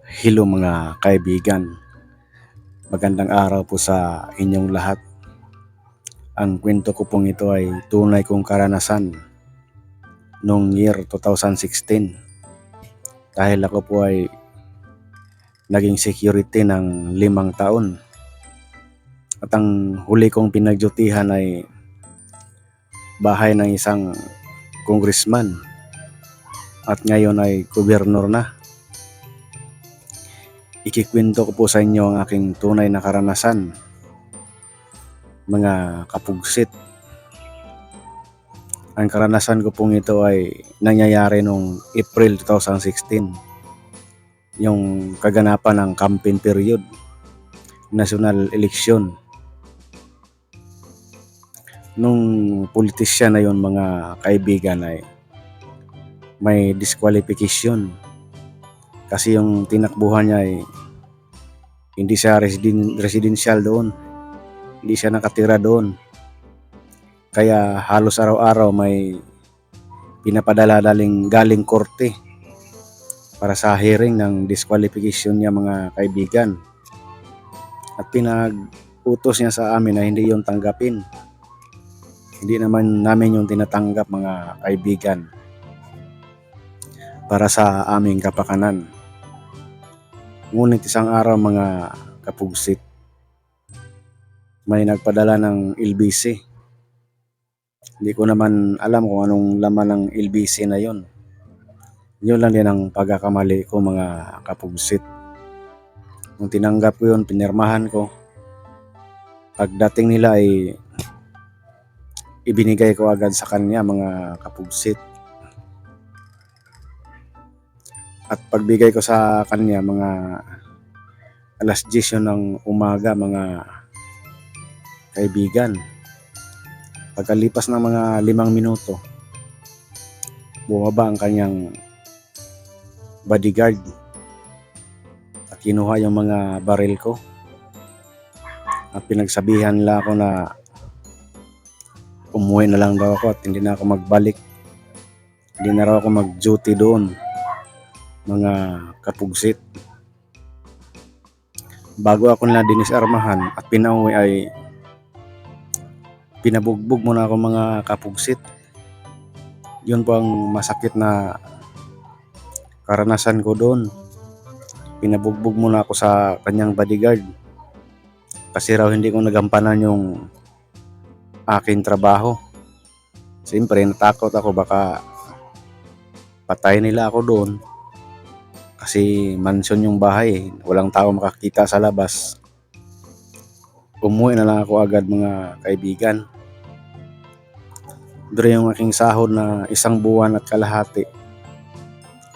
Hello mga kaibigan, magandang araw po sa inyong lahat. Ang kwento ko pong ito ay tunay kong karanasan noong year 2016 dahil ako po ay naging security ng 5 taon at ang huli kong pinagdutihan ay bahay ng isang congressman at ngayon ay gobernur na. Ikikwento ko po sa inyo ang aking tunay na karanasan, mga kapugsit. Ang karanasan ko pong ito ay nangyayari noong April 2016, yung kaganapan ng campaign period, national election. Nung politisyan na yon mga kaibigan ay may disqualification kasi yung tinakbuhan niya ay hindi siya residential doon, hindi siya nakatira doon. Kaya halos araw-araw may pinapadala galing korte para sa hearing ng disqualification niya mga kaibigan. At pinag-utos niya sa amin na hindi yung tanggapin. Hindi naman namin yung tinatanggap mga kaibigan para sa aming kapakanan. Ngunit isang araw mga kapugsit, may nagpadala ng LBC. Hindi ko naman alam kung anong laman ng LBC na yon. Yun lang din ang pagkakamali ko mga kapugsit. Nung tinanggap ko yun, pinirmahan ko. Pagdating nila ay ibinigay ko agad sa kanya mga kapugsit. At pagbigay ko sa kanya mga alas 10 ng umaga mga kaibigan. Pagkalipas ng mga 5 minuto, bumaba ang kanyang bodyguard at kinuha yung mga baril ko. At pinagsabihan nila ako na umuwi na lang daw ako at hindi na ako magbalik. Hindi na raw ako mag-duty doon mga kapugsit. Bago ako nila dinisarmahan at pinauwi ay pinabugbog muna ako mga kapugsit. Yun po ang masakit na karanasan ko doon. Pinabugbog muna ako sa kanyang bodyguard kasi raw hindi ko nagampanan yung aking trabaho. Siyempre natakot ako baka patay nila ako doon kasi mansion yung bahay, walang tao makakita sa labas. Umuwi na lang ako agad mga kaibigan. Doon yung aking sahod na 1 buwan at kalahati.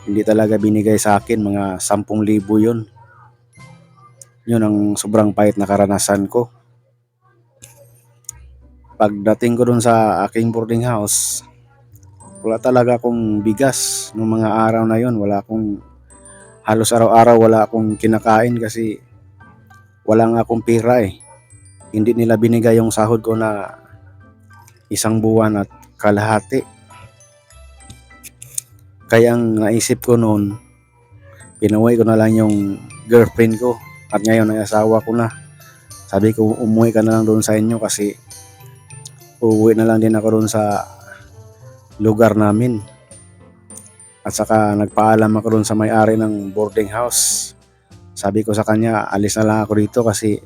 Hindi talaga binigay sa akin, mga 10,000 yun. Yun ang sobrang pait na karanasan ko. Pagdating ko doon sa aking boarding house, wala talaga akong bigas noong mga araw na yun. Halos araw-araw wala akong kinakain kasi wala nga akong pera eh. Hindi nila binigay yung sahod ko na 1 buwan at kalahati. Kaya ang naisip ko noon, pinuwi ko na lang yung girlfriend ko at ngayon ay asawa ko na. Sabi ko umuwi ka na lang doon sa inyo kasi uuwi na lang din ako doon sa lugar namin. At saka nagpaalam ako doon sa may-ari ng boarding house. Sabi ko sa kanya, alis na lang ako dito kasi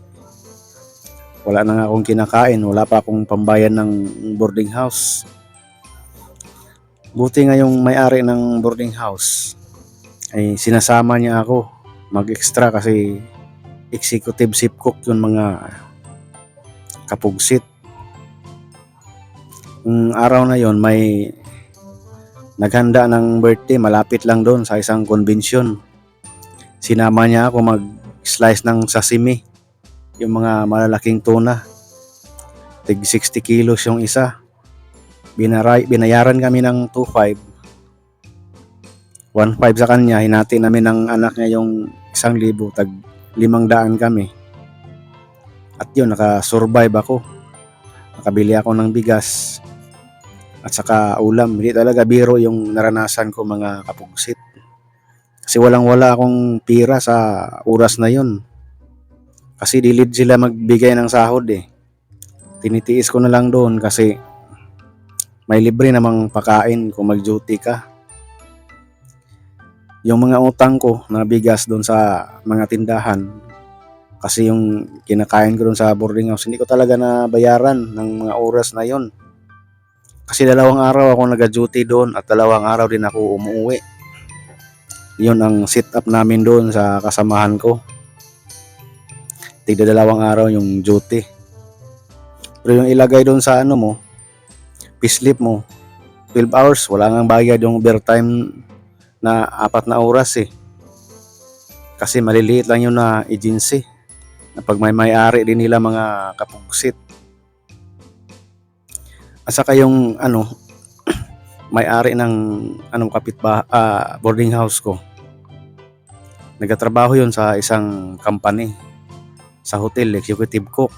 wala na nga akong kinakain, wala pa akong pambayad ng boarding house. Buti nga yung may-ari ng boarding house ay sinasama niya ako mag-extra kasi executive chef cook yun mga kapugsit. Yung araw na yon may naghanda ng birthday malapit lang doon sa isang convention. Sinama niya ako mag-slice ng sashimi, yung mga malalaking tuna. Tig 60 kilos yung isa. Binayaran kami ng 2,500. 1,500 sa kanya, hinati namin ng anak niya yung 1,000, tag 500 kami. At yun, nakasurvive ako. Nakabili ako ng bigas at saka ulam. Hindi talaga biro yung naranasan ko mga kapugsit. Kasi walang-wala akong pira sa oras na yun. Kasi dilid sila magbigay ng sahod eh. Tinitiis ko na lang doon kasi may libre namang pakain kung mag-duty ka. Yung mga utang ko na bigas doon sa mga tindahan, kasi yung kinakain ko doon sa boarding house, hindi ko talaga nabayaran ng mga oras na yon. Kasi 2 araw ako nag-duty doon at 2 araw din ako umuwi. Yun ang sit up namin doon sa kasamahan ko. Tigda 2 araw yung duty. Pero yung ilagay doon sa ano mo, payslip mo, 12 hours, wala nang bayad yung overtime na 4 na oras eh. Kasi maliliit lang yun na agency. Na pag may-ari din nila mga kapugsit. At saka yung may-ari ng boarding house ko. Nagtatrabaho yun sa isang company, sa hotel, executive cook.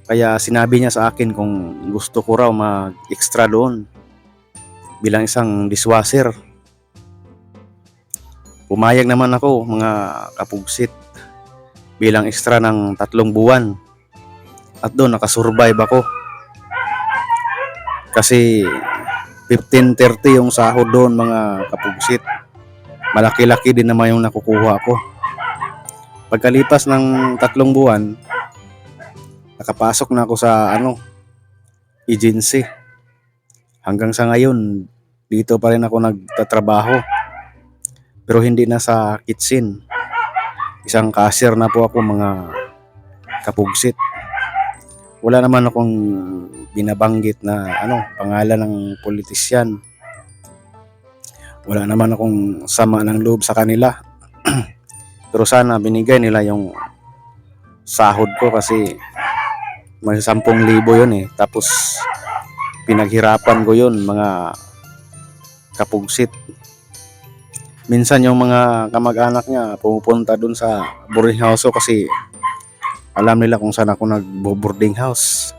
Kaya sinabi niya sa akin kung gusto ko raw mag-extra doon bilang isang dishwasher. Pumayag naman ako, mga kapugsit, bilang extra ng 3 buwan. At doon nakasurvive ako. Kasi 15.30 yung sahod doon, mga kapugsit. Malaki-laki din naman yung nakukuha ko. Pagkalipas ng 3 buwan, nakapasok na ako sa agency. Hanggang sa ngayon, dito pa rin ako nagtatrabaho. Pero hindi na sa kitchen. Isang cashier na po ako, mga kapugsit. Wala naman akong binabanggit na pangalan ng politisyan. Wala naman akong sama ng loob sa kanila. Pero sana binigay nila yung sahod ko kasi may 10,000 yun eh. Tapos pinaghirapan ko yun, mga kapugsit. Minsan yung mga kamag-anak niya pumupunta dun sa boarding house ko kasi alam nila kung saan ako nag-boarding house.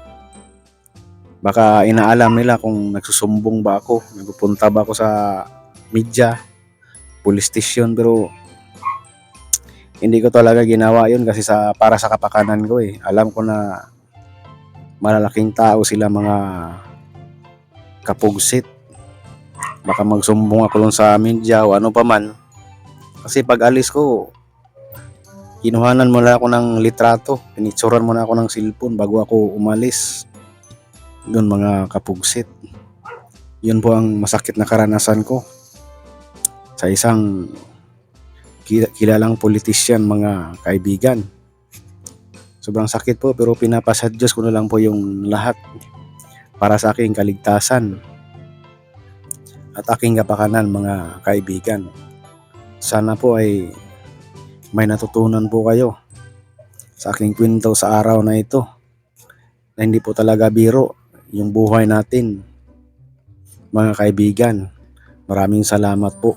Baka inaalam nila kung nagsusumbong ba ako, nagpupunta ba ako sa media, police station, pero hindi ko talaga ginawa yun kasi para sa kapakanan ko eh. Alam ko na malalaking tao sila, mga kapugsit. Baka magsumbong ako lang sa media o ano pa man. Kasi pag alis ko, kinuhanan mo na ako ng litrato, pinicturan mo na ako ng cellphone bago ako umalis. Doon, mga kapugsit. Yun po ang masakit na karanasan ko sa isang kilalang politisyan, mga kaibigan. Sobrang sakit po, pero pinapasadyos ko na lang po yung lahat para sa aking kaligtasan at aking kapakanan, mga kaibigan. Sana po ay may natutunan po kayo sa aking kwento sa araw na ito, na hindi po talaga biro yung buhay natin, mga kaibigan. Maraming salamat po.